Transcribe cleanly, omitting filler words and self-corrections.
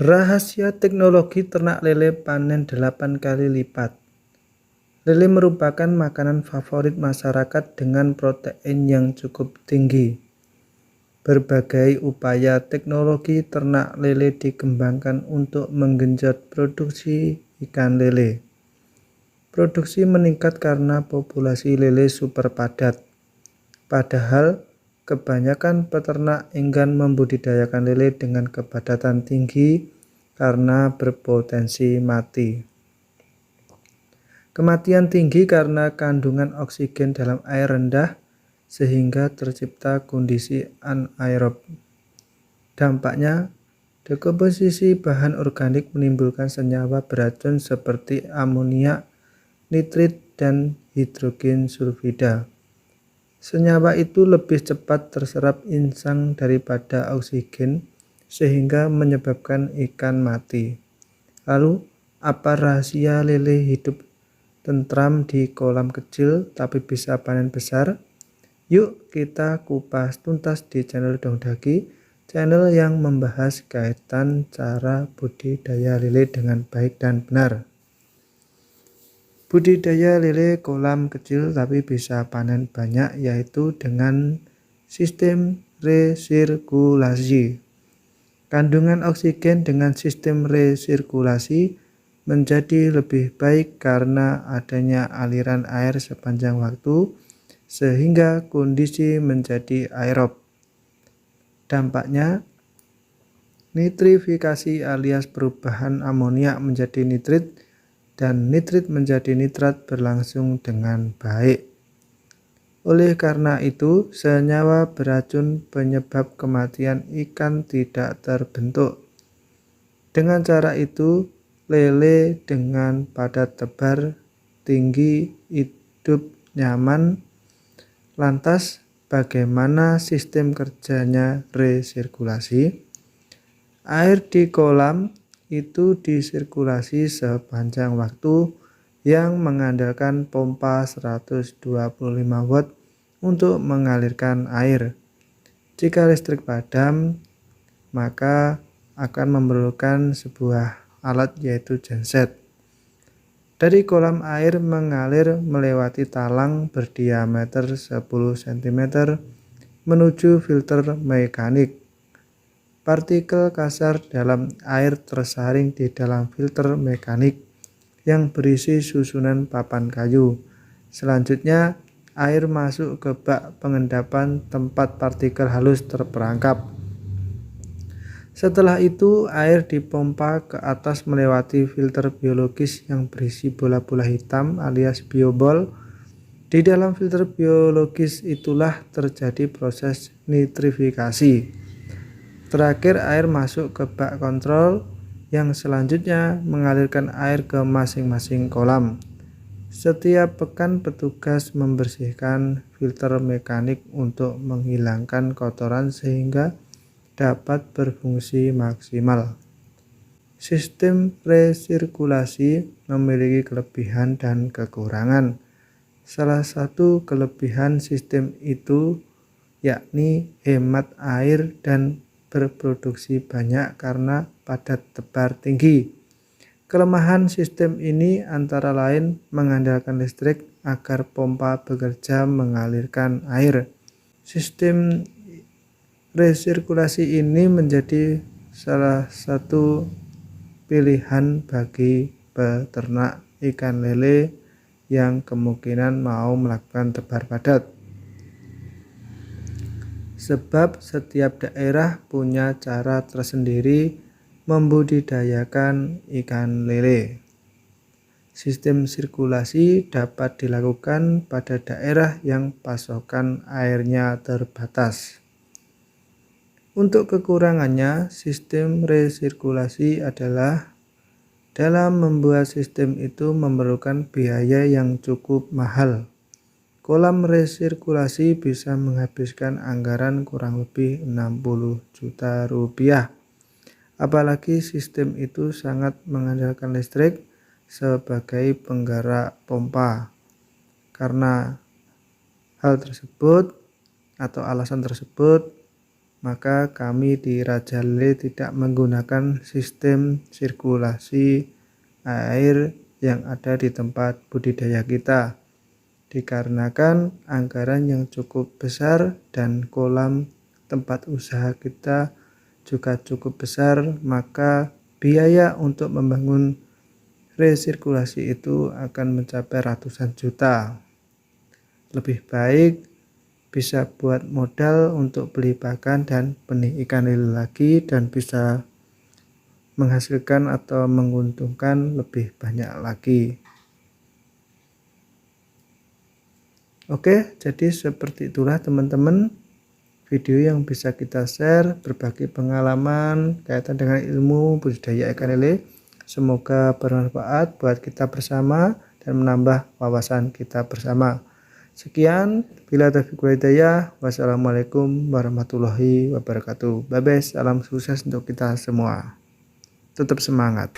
Rahasia teknologi ternak lele panen 8 kali lipat. Lele merupakan makanan favorit masyarakat dengan protein yang cukup tinggi. Berbagai upaya teknologi ternak lele dikembangkan untuk menggenjot produksi ikan lele. Produksi meningkat karena populasi lele super padat. Padahal kebanyakan peternak enggan membudidayakan lele dengan kepadatan tinggi karena berpotensi mati. Kematian tinggi karena kandungan oksigen dalam air rendah sehingga tercipta kondisi anaerob. Dampaknya, dekomposisi bahan organik menimbulkan senyawa beracun seperti amonia, nitrit, dan hidrogen sulfida. Senyawa itu lebih cepat terserap insang daripada oksigen sehingga menyebabkan ikan mati. Lalu, apa rahasia lele hidup tentram di kolam kecil tapi bisa panen besar? Yuk kita kupas tuntas di channel Dong Dagi, channel yang membahas kaitan cara budidaya lele dengan baik dan benar. Budidaya lele kolam kecil tapi bisa panen banyak yaitu dengan sistem resirkulasi. Kandungan oksigen dengan sistem resirkulasi menjadi lebih baik karena adanya aliran air sepanjang waktu sehingga kondisi menjadi aerob. Dampaknya, nitrifikasi alias perubahan amonia menjadi nitrit dan nitrit menjadi nitrat berlangsung dengan baik. Oleh karena itu, senyawa beracun penyebab kematian ikan tidak terbentuk. Dengan cara itu, lele dengan padat tebar tinggi hidup nyaman. Lantas, bagaimana sistem kerjanya resirkulasi? Air di kolam itu disirkulasi sepanjang waktu yang mengandalkan pompa 125 watt untuk mengalirkan air. Jika listrik padam, maka akan memerlukan sebuah alat yaitu genset. Dari kolam air mengalir melewati talang berdiameter 10 cm menuju filter mekanik. Partikel kasar dalam air tersaring di dalam filter mekanik yang berisi susunan papan kayu. Selanjutnya, air masuk ke bak pengendapan tempat partikel halus terperangkap. Setelah itu, air dipompa ke atas melewati filter biologis yang berisi bola-bola hitam alias biobol. Di dalam filter biologis itulah terjadi proses nitrifikasi. Terakhir, air masuk ke bak kontrol yang selanjutnya mengalirkan air ke masing-masing kolam. Setiap pekan petugas membersihkan filter mekanik untuk menghilangkan kotoran sehingga dapat berfungsi maksimal. Sistem resirkulasi memiliki kelebihan dan kekurangan. Salah satu kelebihan sistem itu yakni hemat air dan berproduksi banyak karena padat tebar tinggi. Kelemahan sistem ini antara lain mengandalkan listrik agar pompa bekerja mengalirkan air. Sistem resirkulasi ini menjadi salah satu pilihan bagi peternak ikan lele yang kemungkinan mau melakukan tebar padat. Sebab setiap daerah punya cara tersendiri membudidayakan ikan lele. Sistem sirkulasi dapat dilakukan pada daerah yang pasokan airnya terbatas. Untuk kekurangannya, sistem resirkulasi adalah dalam membuat sistem itu memerlukan biaya yang cukup mahal. Kolam resirkulasi bisa menghabiskan anggaran kurang lebih 60 juta rupiah. Apalagi sistem itu sangat mengandalkan listrik sebagai penggerak pompa. Karena hal tersebut atau alasan tersebut, maka kami di Raja Lele tidak menggunakan sistem sirkulasi air yang ada di tempat budidaya kita, dikarenakan anggaran yang cukup besar dan kolam tempat usaha kita juga cukup besar, maka biaya untuk membangun resirkulasi itu akan mencapai ratusan juta. Lebih baik bisa buat modal untuk beli pakan dan benih ikan lele lagi dan bisa menghasilkan atau menguntungkan lebih banyak lagi. Oke, jadi seperti itulah teman-teman video yang bisa kita share, berbagi pengalaman kaitan dengan ilmu budidaya ikan lele. Semoga bermanfaat buat kita bersama dan menambah wawasan kita bersama. Sekian, bila taufiq wal hidayah. Wassalamualaikum warahmatullahi wabarakatuh. Bye bye, salam sukses untuk kita semua. Tetap semangat.